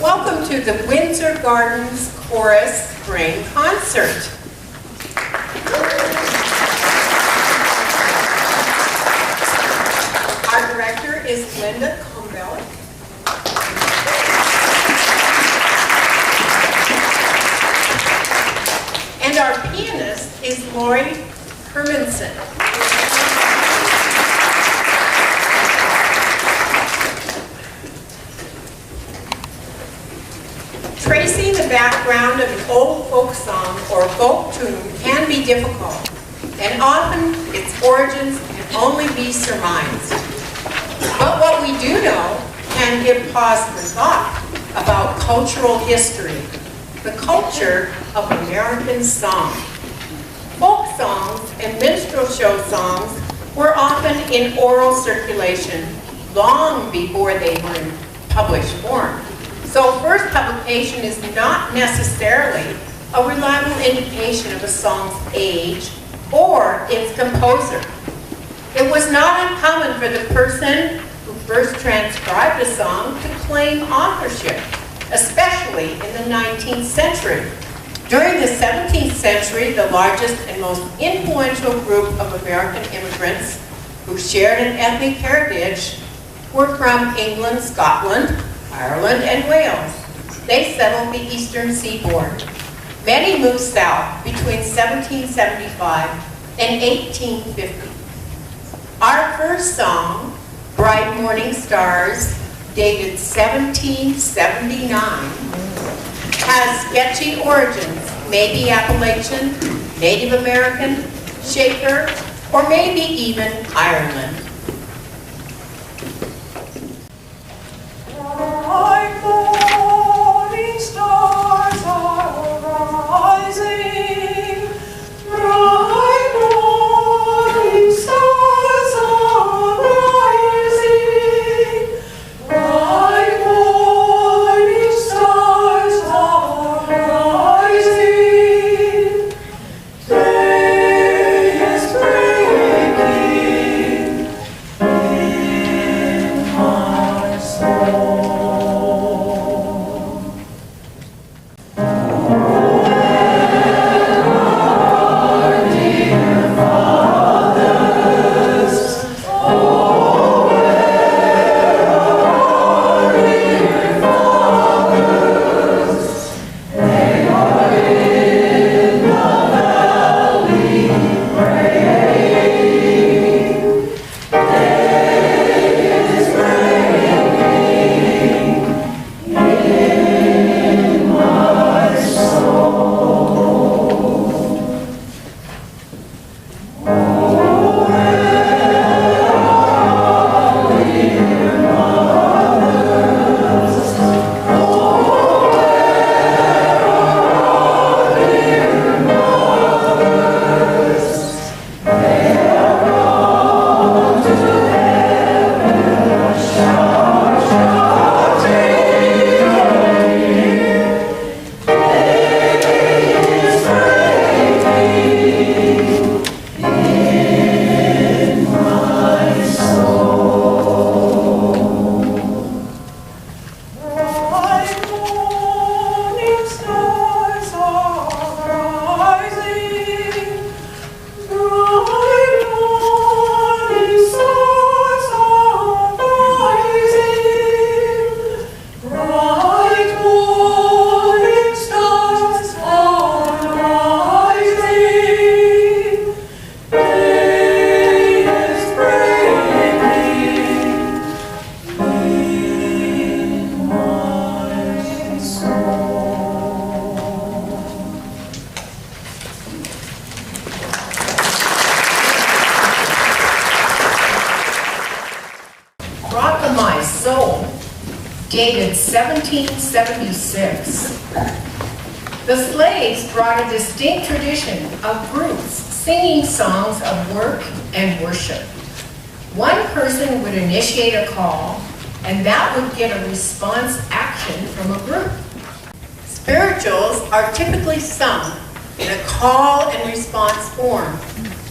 Welcome to the Windsor Gardens Chorus Spring Concert. Our director is Combellick. And our pianist is Hermanson. Tracing the background of an old folk song or folk tune can be difficult, and often its origins can only be surmised. But what we do know can give pause for thought about cultural history, the culture of American song. Folk songs and minstrel show songs were often in oral circulation long before they were in published form. So first publication is not necessarily a reliable indication of a song's age or its composer. It was not uncommon for the person who first transcribed a song to claim authorship, especially in the 19th century. During the 17th century, the largest and most influential group of American immigrants who shared an ethnic heritage were from England, Scotland, Ireland, and Wales. They settled the eastern seaboard. Many moved south between 1775 and 1850. Our first song, Bright Morning Stars, dated 1779, has sketchy origins, maybe Appalachian, Native American, Shaker, or maybe even Ireland. Bright morning stars are rising. Bright morning stars are rising. Bright morning stars are rising. Day is breaking in my soul. Dated 1776. The slaves brought a distinct tradition of groups singing songs of work and worship. One person would initiate a call, and that would get a response action from a group. Spirituals are typically sung in a call and response form,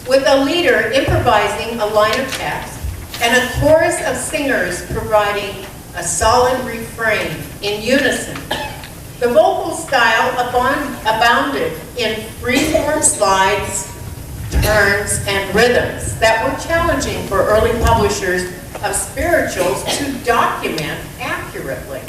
with a leader improvising a line of text and a chorus of singers providing a solid refrain in unison. The vocal style abounded in freeform slides, turns, and rhythms that were challenging for early publishers of spirituals to document accurately.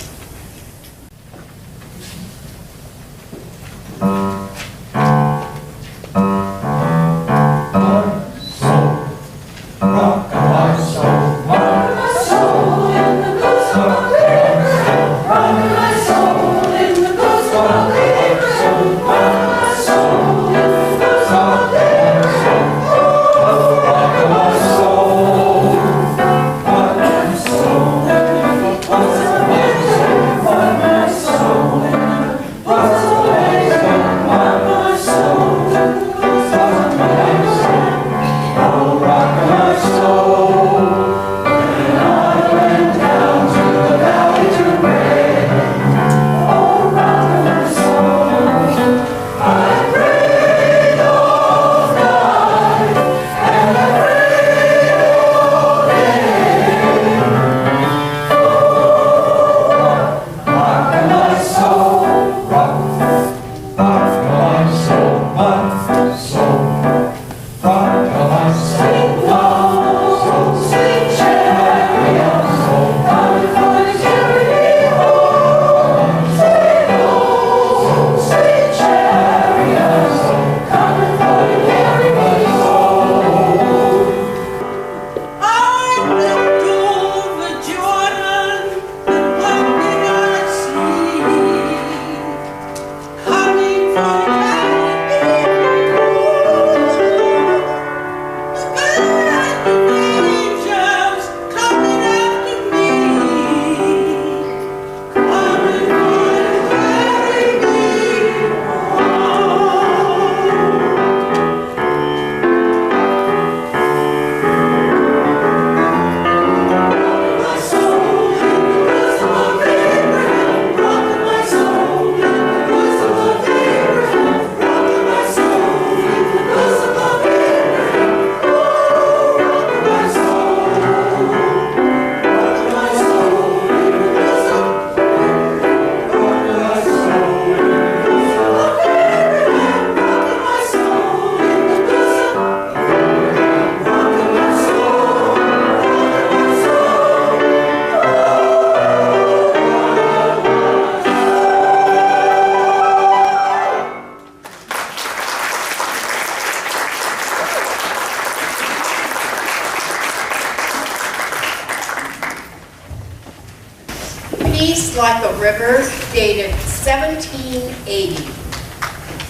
Peace Like a River, dated 1780.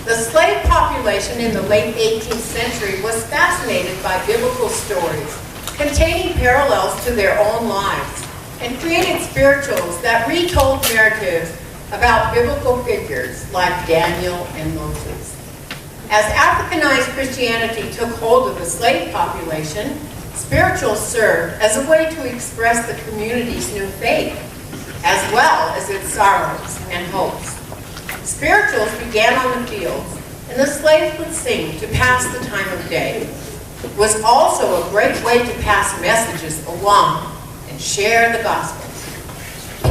The slave population in the late 18th century was fascinated by biblical stories containing parallels to their own lives and created spirituals that retold narratives about biblical figures like Daniel and Moses. As Africanized Christianity took hold of the slave population, spirituals served as a way to express the community's new faith, as well as its sorrows and hopes. Spirituals began on the fields, and the slaves would sing to pass the time of day. It was also a great way to pass messages along and share the gospel.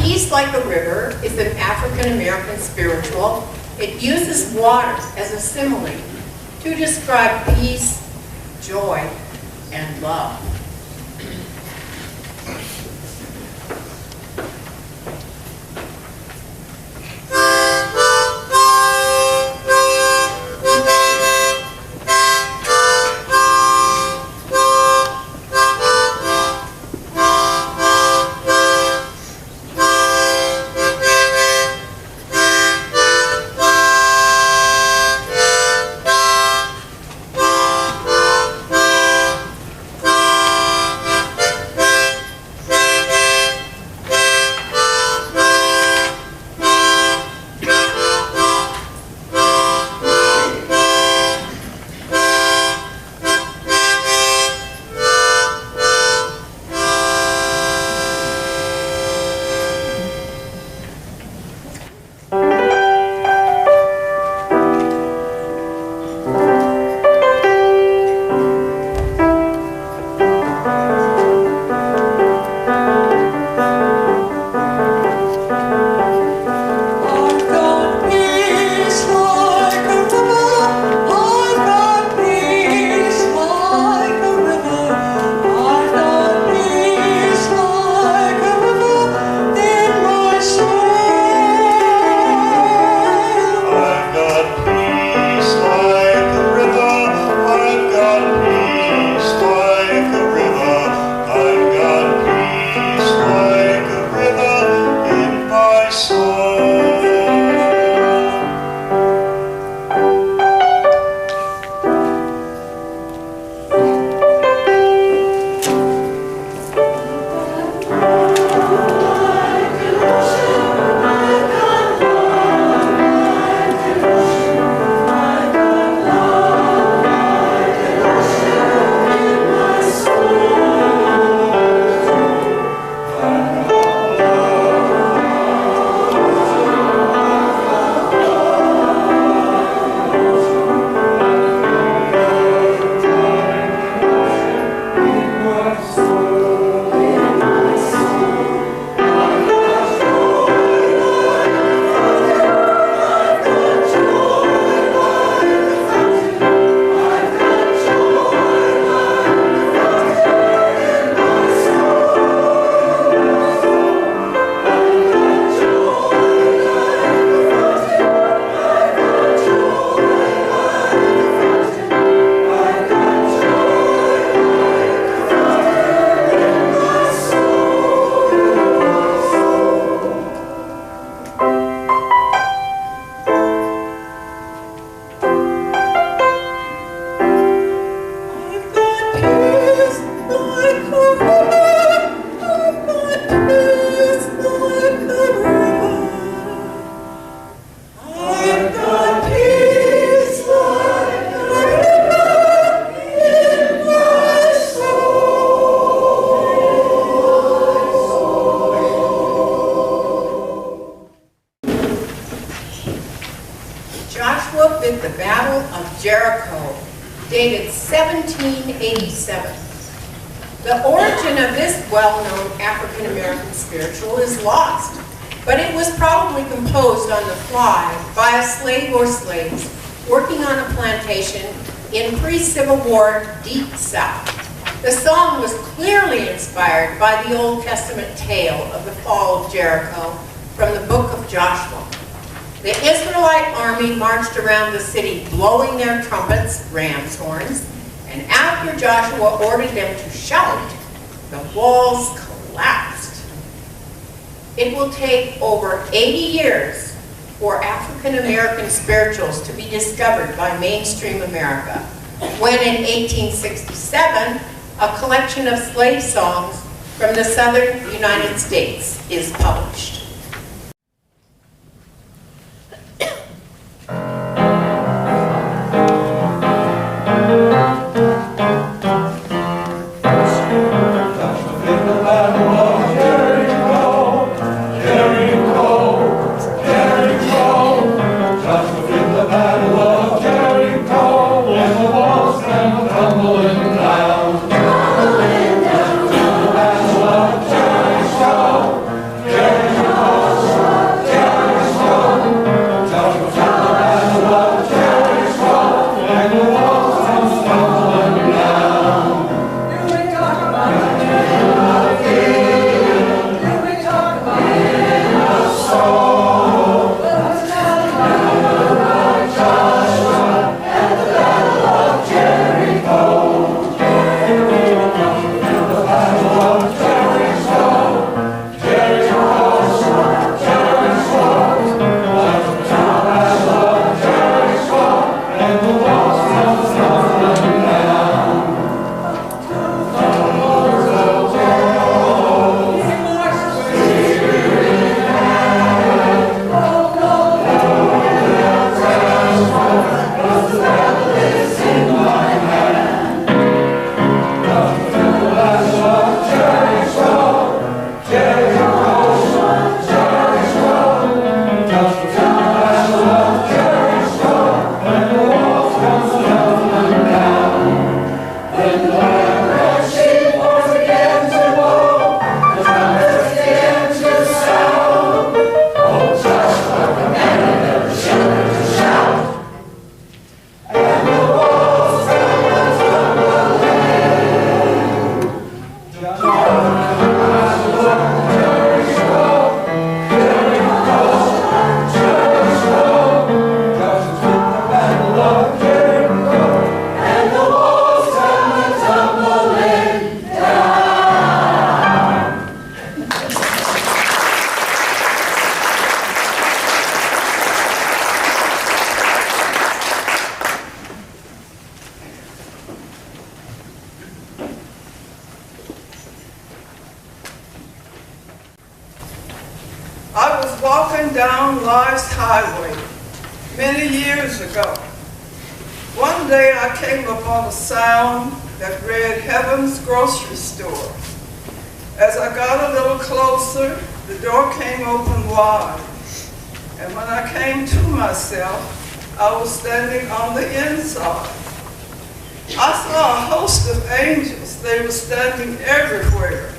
Peace Like a River is an African-American spiritual. It uses water as a simile to describe peace, joy, and love. hosted the Battle of Jericho, dated 1787. The origin of this well-known African-American spiritual is lost, but it was probably composed on the fly by a slave or slaves working on a plantation in pre-Civil War Deep South. The song was clearly inspired by the Old Testament tale of the fall of Jericho from the book of Joshua. The Israelite army marched around the city blowing their trumpets, ram's horns, and after Joshua ordered them to shout, the walls collapsed. It will take over 80 years for African American spirituals to be discovered by mainstream America, when in 1867, a collection of slave songs from the southern United States is published. I was walking down Life's highway many years ago. One day I came upon a sound that read Heaven's Grocery Store. As I got a little closer, the door came open wide. And when I came to myself, I was standing on the inside. I saw a host of angels. They were standing everywhere.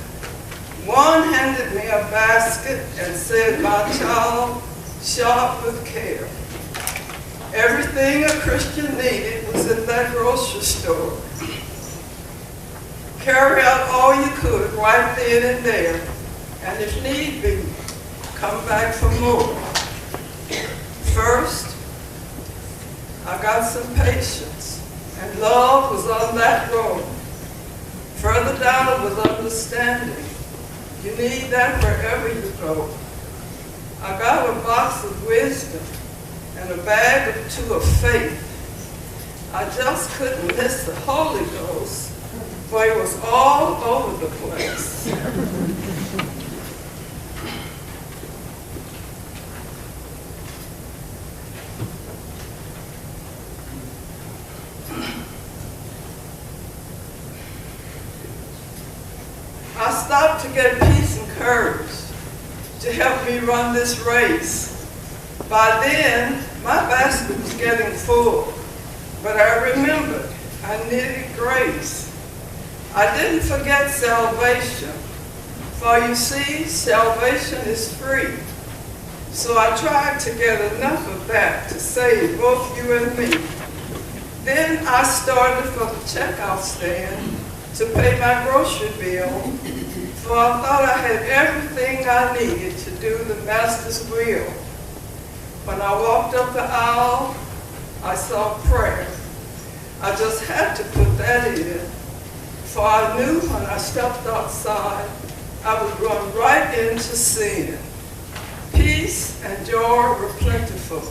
One handed me a basket and said, "My child, shop with care." Everything a Christian needed was in that grocery store. Carry out all you could right then and there, and if need be, come back for more. First, I got some patience, and love was on that road. Further down was understanding. You need that wherever you go. I got a box of wisdom and a bag or two of faith. I just couldn't miss the Holy Ghost, for it was all over the place. I stopped to get peace and courage to help me run this race. By then, my basket was getting full, but I remembered I needed grace. I didn't forget salvation, for you see, salvation is free. So I tried to get enough of that to save both you and me. Then I started for the checkout stand to pay my grocery bill, for I thought I had everything I needed to do the Master's will. When I walked up the aisle, I saw prayer. I just had to put that in, for I knew when I stepped outside, I would run right into sin. Peace and joy were plentiful.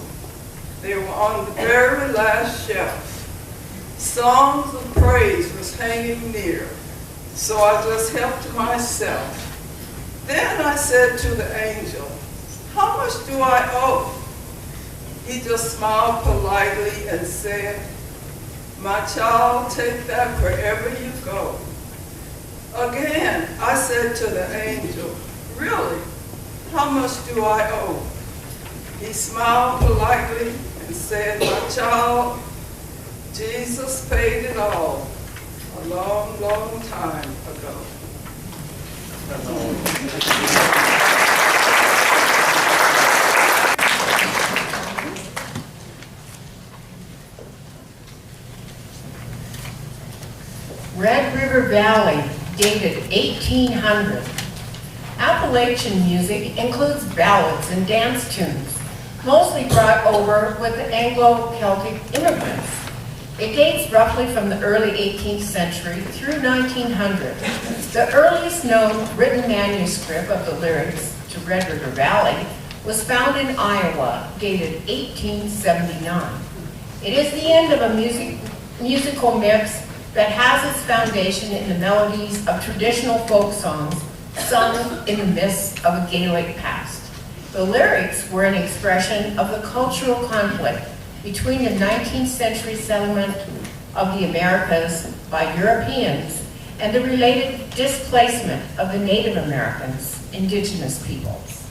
They were on the very last shelf. Songs of praise was hanging near, so I just helped myself. Then I said to the angel, "How much do I owe?" He just smiled politely and said, "My child, take that wherever you go." Again, I said to the angel, "Really? How much do I owe?" He smiled politely and said, "My child, Jesus paid it all a long, long time ago." Red River Valley, dated 1800. Appalachian music includes ballads and dance tunes, mostly brought over with the Anglo-Celtic immigrants. It dates roughly from the early 18th century through 1900. The earliest known written manuscript of the lyrics to Red River Valley was found in Iowa, dated 1879. It is the end of a musical mix that has its foundation in the melodies of traditional folk songs sung in the midst of a Gaelic past. The lyrics were an expression of the cultural conflict between the 19th century settlement of the Americas by Europeans and the related displacement of the Native Americans, indigenous peoples.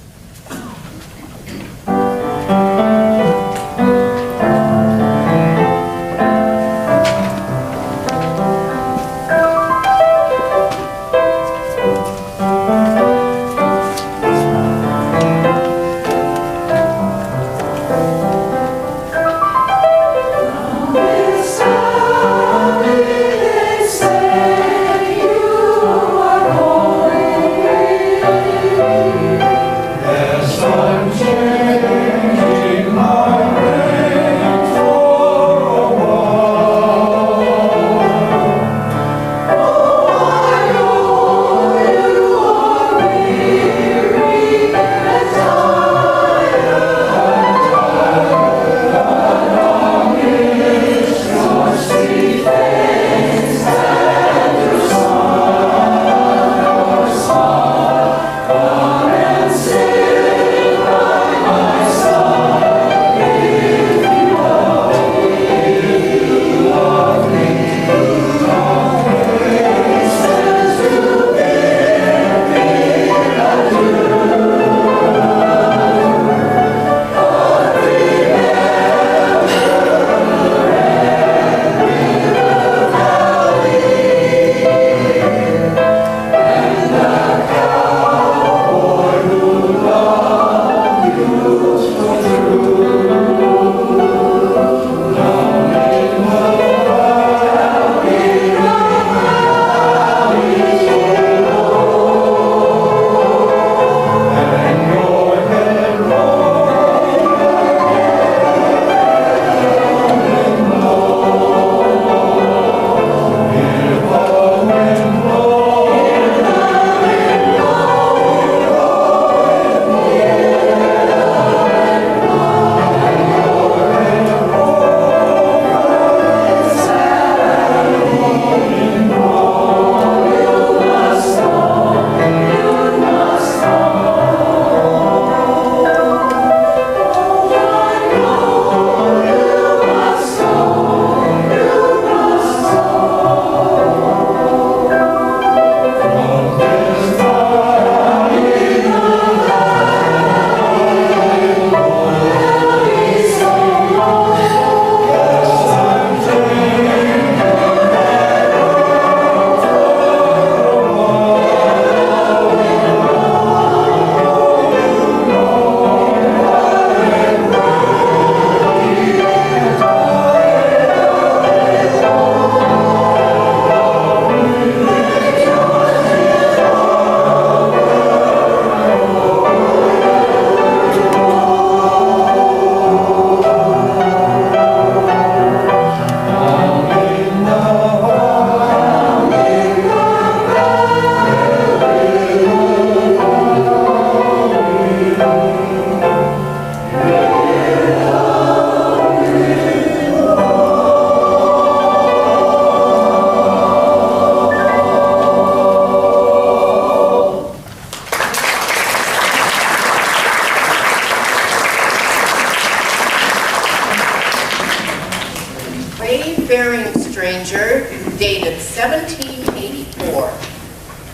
1784.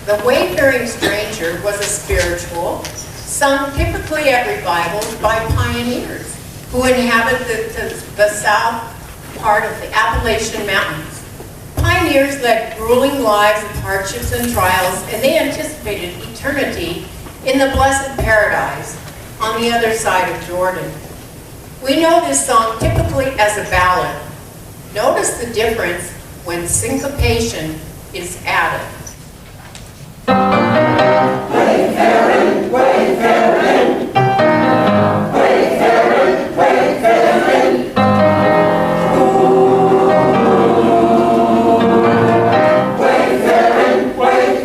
The Wayfaring Stranger was a spiritual sung typically at revivals by pioneers who inhabit the south part of the Appalachian Mountains. Pioneers led grueling lives of hardships and trials, and they anticipated eternity in the blessed paradise on the other side of Jordan. We know this song typically as a ballad. Notice the difference when syncopation is added. Wayfaring, wayfaring, wayfaring, wayfaring. Wayfaring, wayfaring.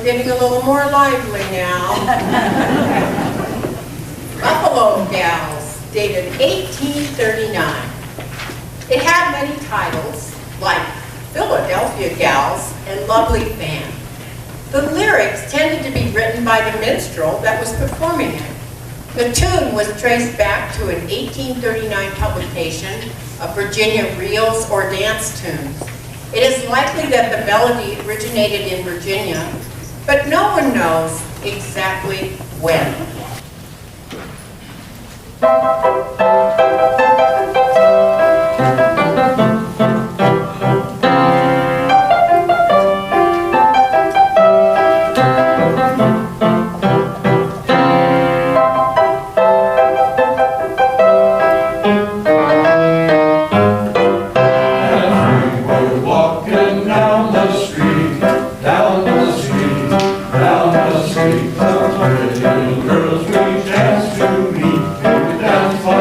Getting a little more lively now. Buffalo Gals, dated 1839. It had many titles, like Philadelphia Gals and Lovely Fan. The lyrics tended to be written by the minstrel that was performing it. The tune was traced back to an 1839 publication of Virginia reels or dance tunes. It is likely that the melody originated in Virginia, but no one knows exactly when. Girls we dance to meet, we dance for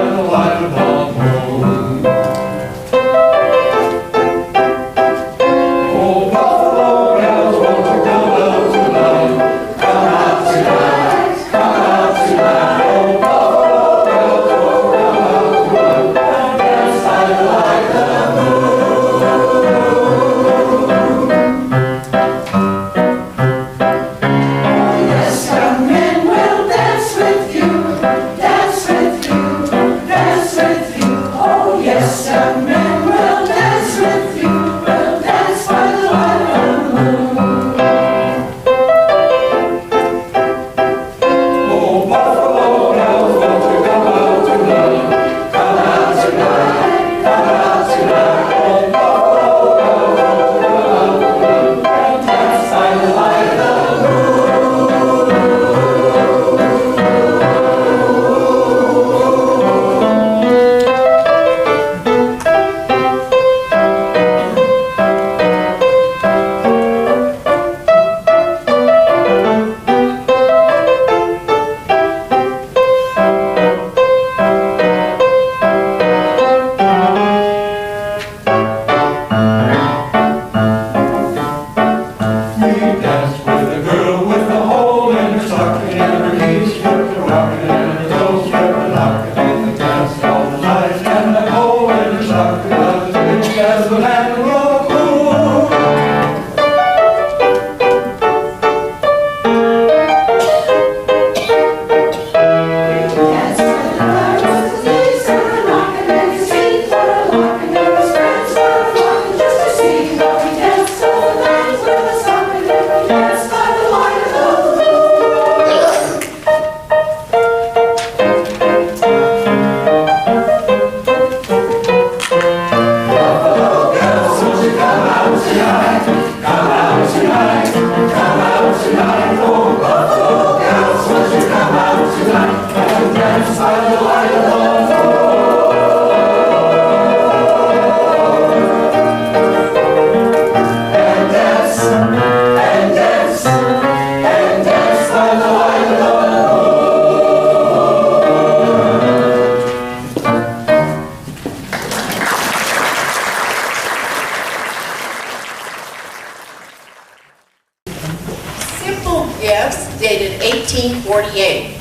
Simple Gifts, dated 1848.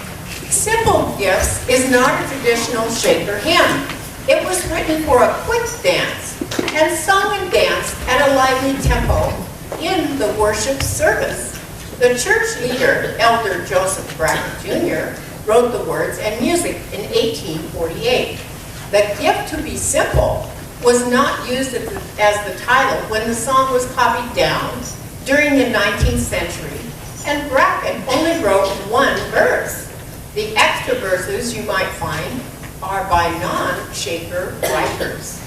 Simple Gifts is not a traditional Shaker hymn. It was written for a quick dance and sung and danced at a lively tempo in the worship service. The church leader, Elder Joseph Brackett Jr., wrote the words and music in 1848. The gift to be simple was not used as the title when the song was copied down during the 19th century, and Brackett only wrote one verse. The extra verses you might find are by non-Shaker writers.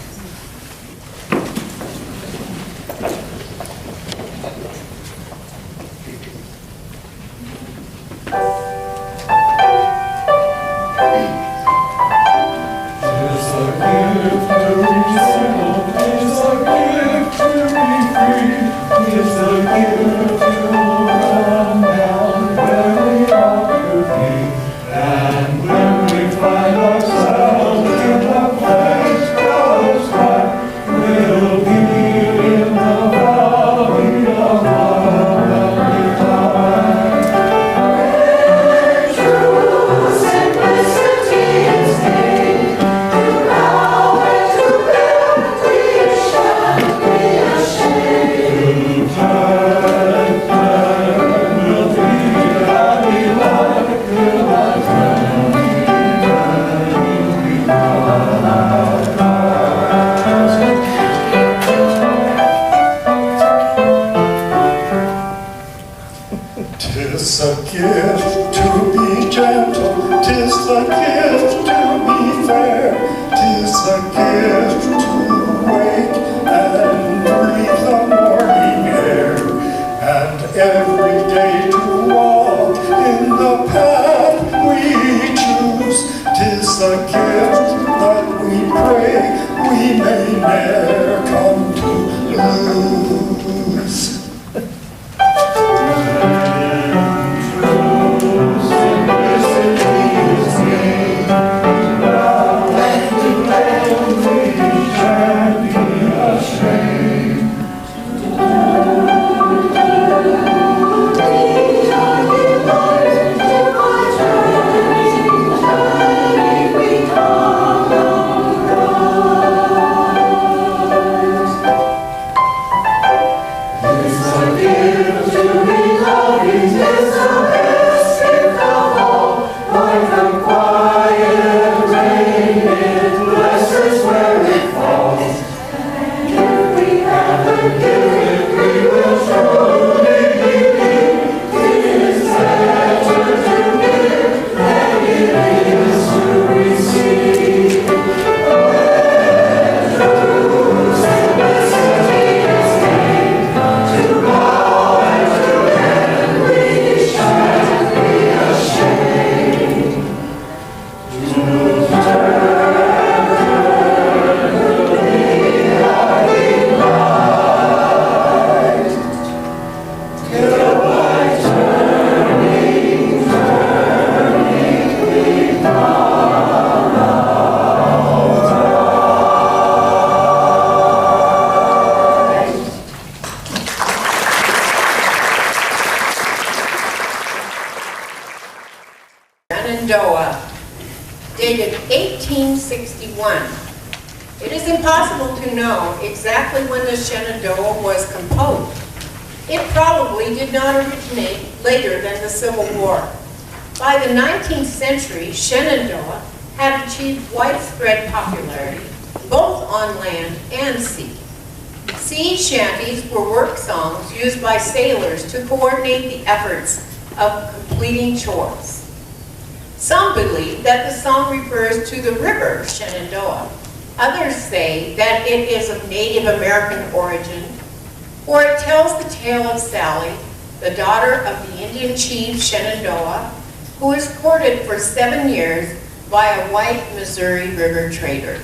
Dated 1861. It is impossible to know exactly when the Shenandoah was composed. It probably did not originate later than the Civil War. By the 19th century, Shenandoah had achieved widespread popularity, both on land and sea. Sea shanties were work songs used by sailors to coordinate the efforts of completing chores. Some believe that the song refers to the river Shenandoah. Others say that it is of Native American origin, or it tells the tale of Sally, the daughter of the Indian chief Shenandoah, who was courted for 7 years by a white Missouri River trader.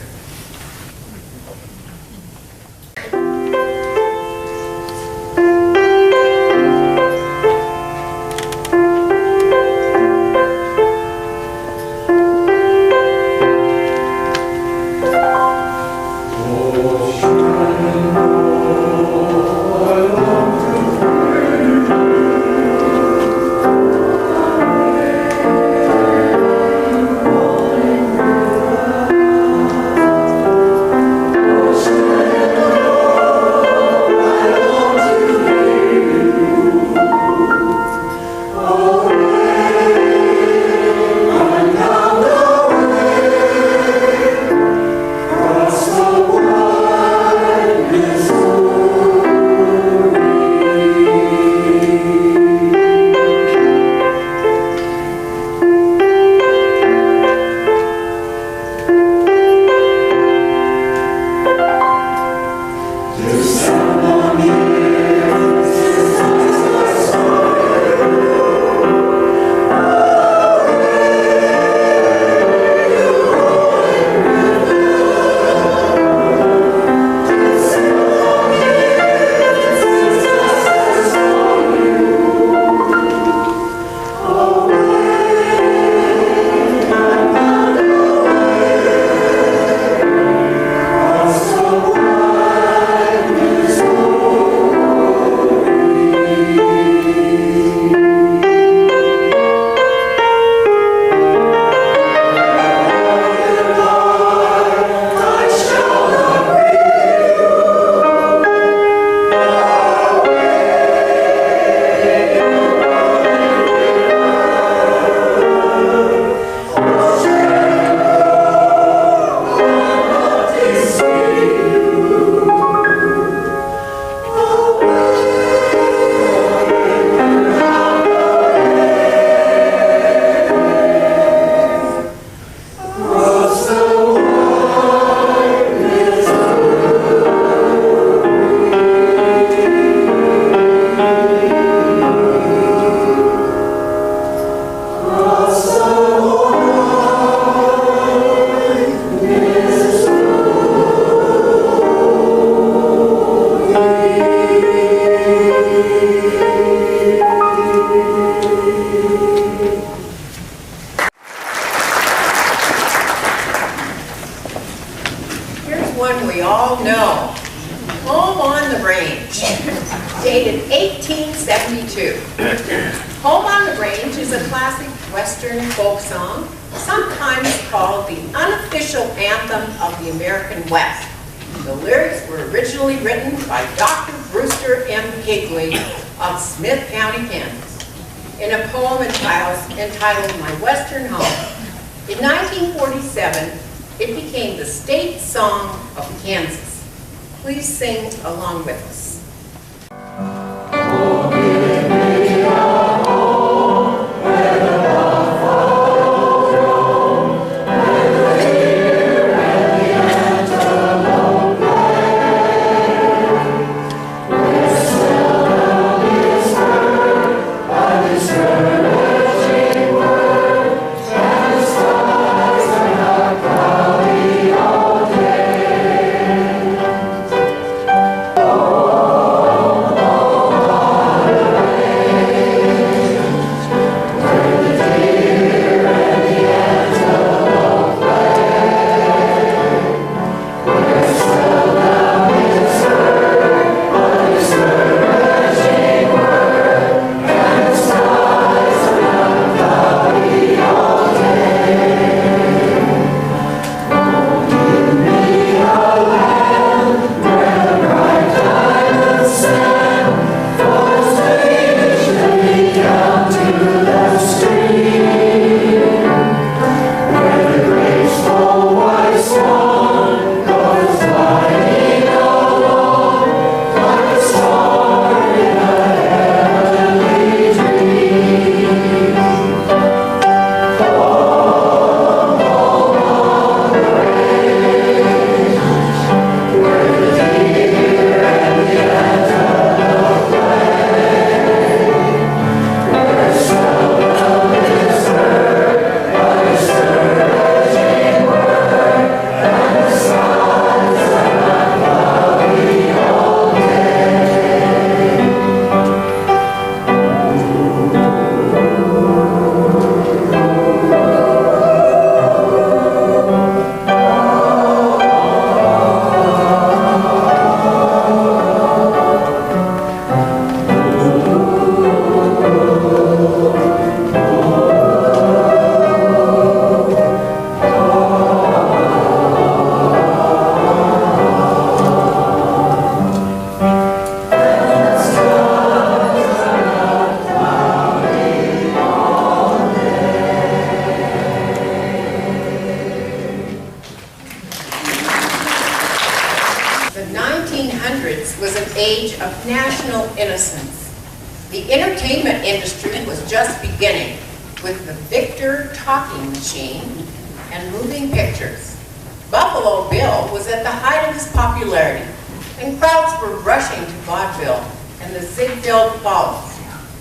1872. Home on the Range is a classic Western folk song, sometimes called the unofficial anthem of the American West. The lyrics were originally written by Dr. Brewster M. Higley of Smith County, Kansas, in a poem entitled My Western Home. In 1947, it became the state song of Kansas. Please sing along with us.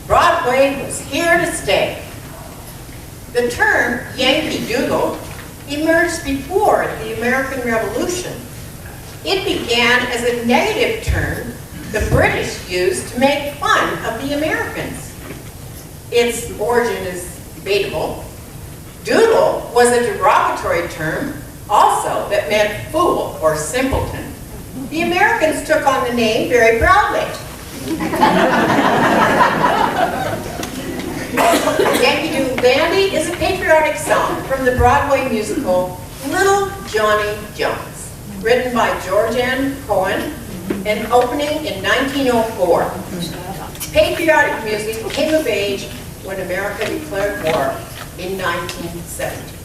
Broadway was here to stay. The term Yankee Doodle emerged before the American Revolution. It began as a negative term the British used to make fun of the Americans. Its origin is debatable. Doodle was a derogatory term also that meant fool or simpleton. The Americans took on the name very proudly. Yankee Doodle Dandy is a patriotic song from the Broadway musical Little Johnny Jones, written by George N. Cohen and opening in 1904. Patriotic music came of age when America declared war in 1970.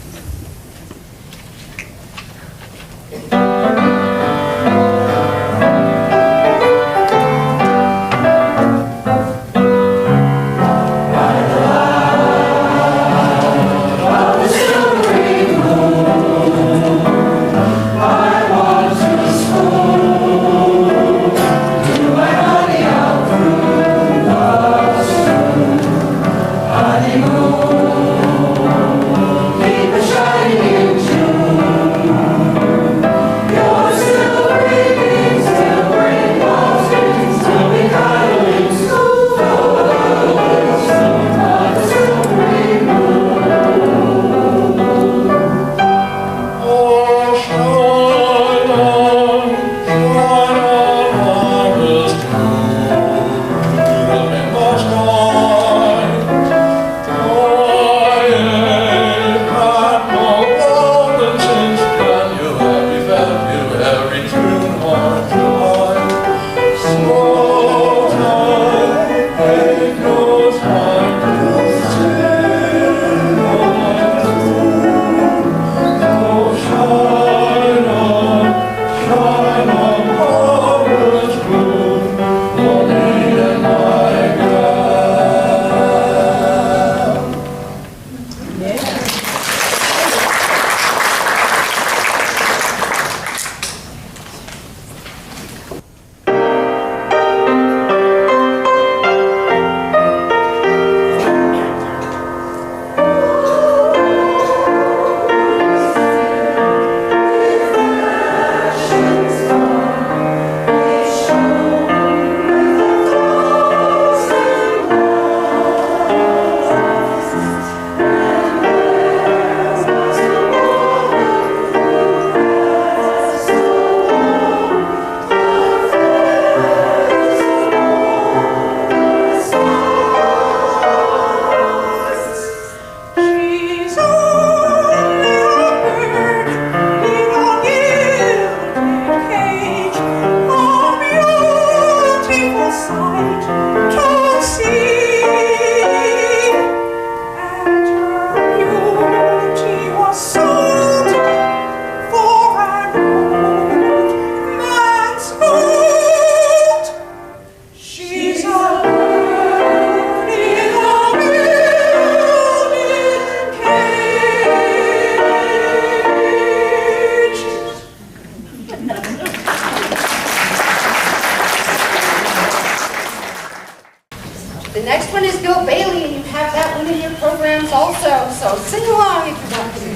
Keep a shining in June. The next one is Bill Bailey, and you have that one in your programs also, so sing along if you want to.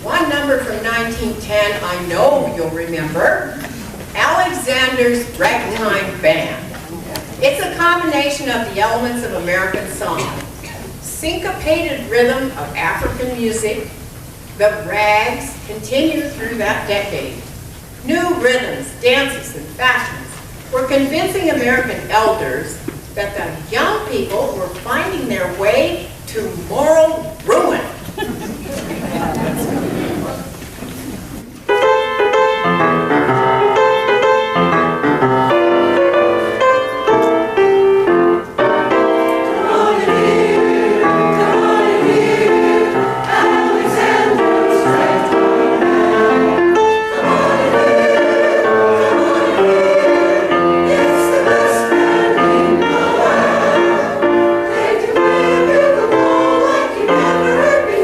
One number from 1910 I know you'll remember, Alexander's Ragtime Band. It's a combination of the elements of American song, syncopated rhythm of African music. The rags continued through that decade. New rhythms, dances, and fashions were convincing American elders that the young people were finding their way to moral ruin. Like you never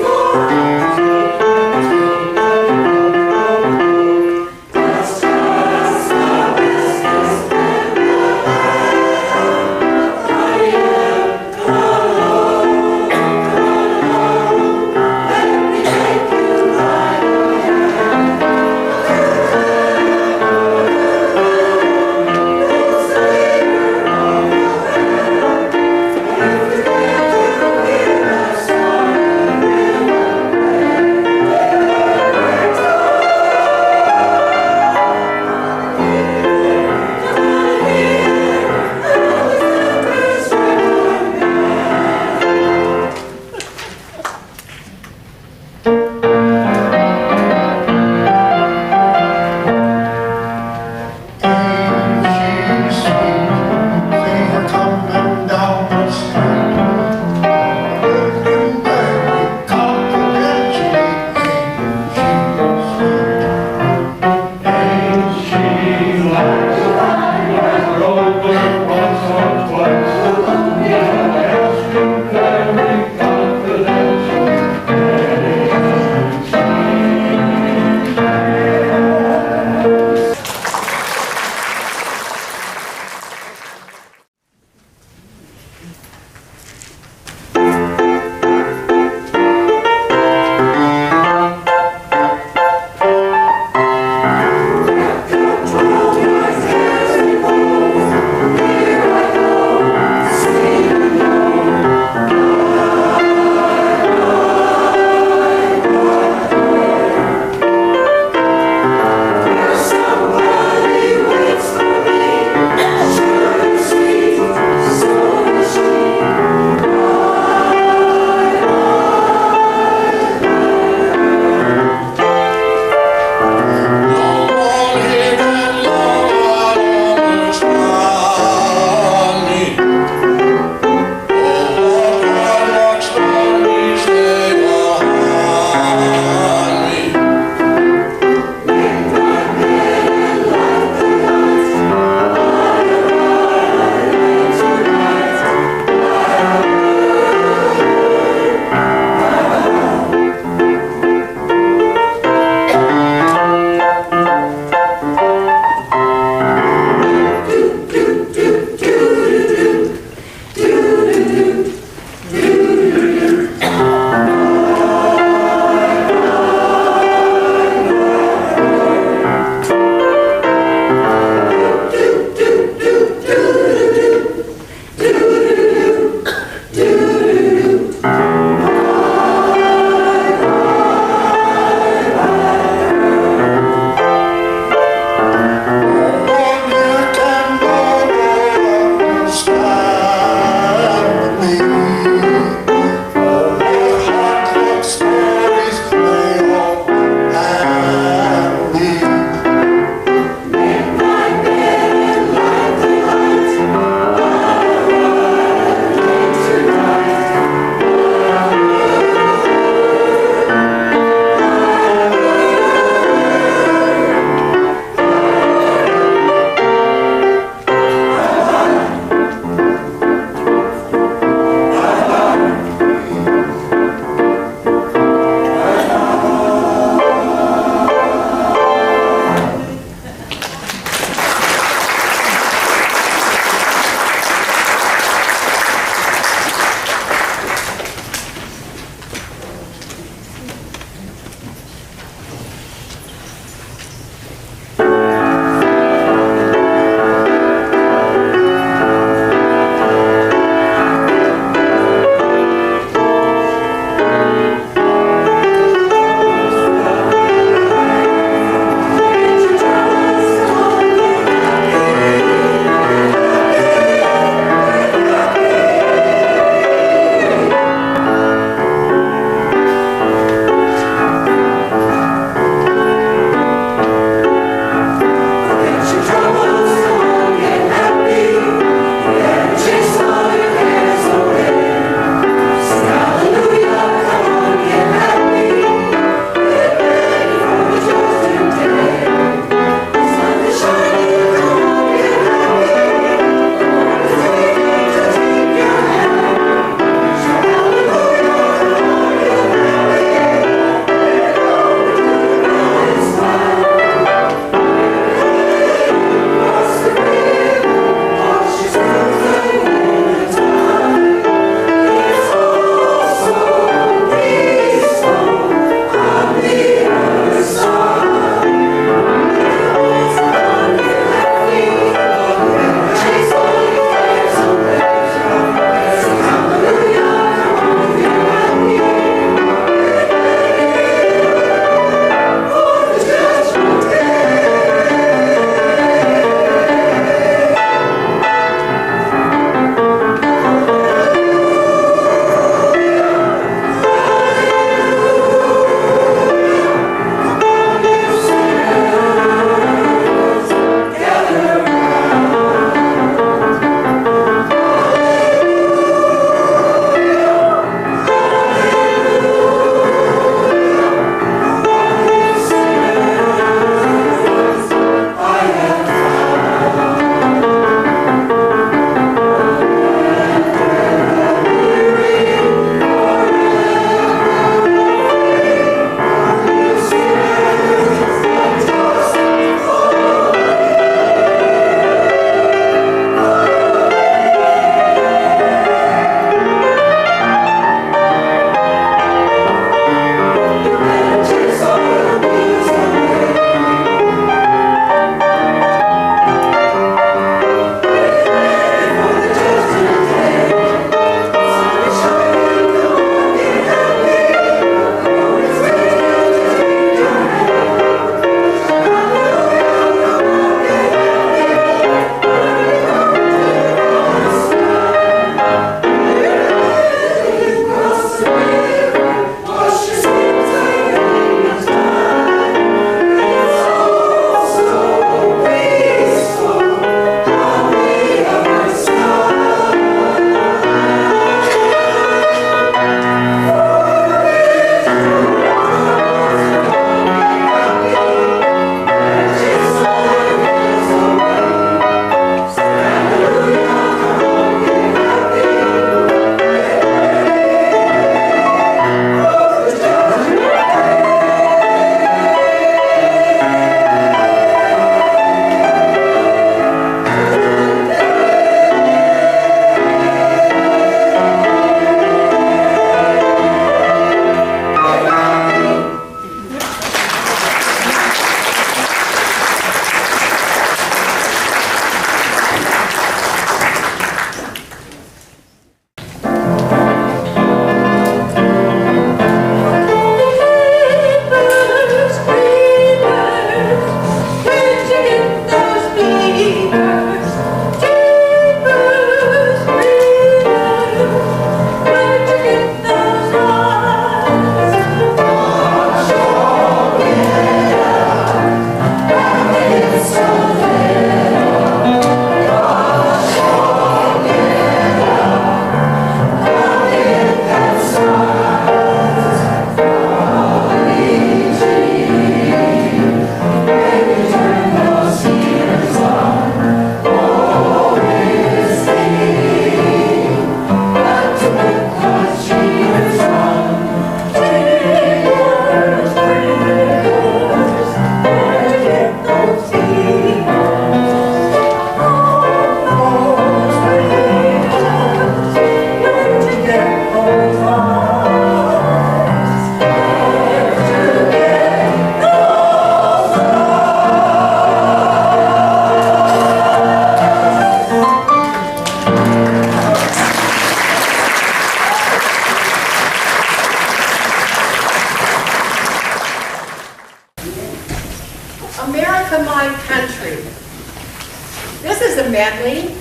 medley.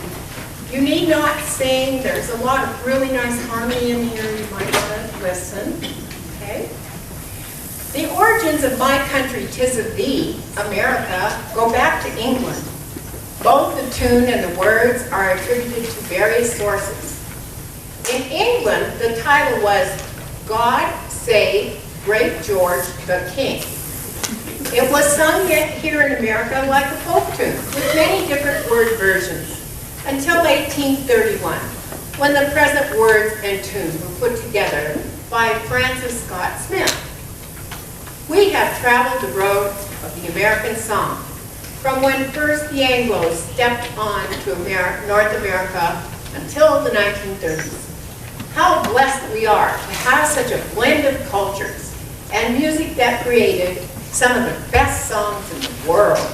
You need not sing. There's a lot of really nice harmony in here. You might want to listen. Okay? The origins of My Country 'Tis of Thee, America, go back to England. Both the tune and the words are attributed to various sources. In England, the title was God Save Great George the King. It was sung here in America like a folk tune, with many different word versions, until 1831, when the present words and tune were put together by Francis Scott Smith. We have traveled the road of the American song, from when first the Anglos stepped on to North America until the 1930s. How blessed we are to have such a blend of cultures and music that created some of the best songs in the world.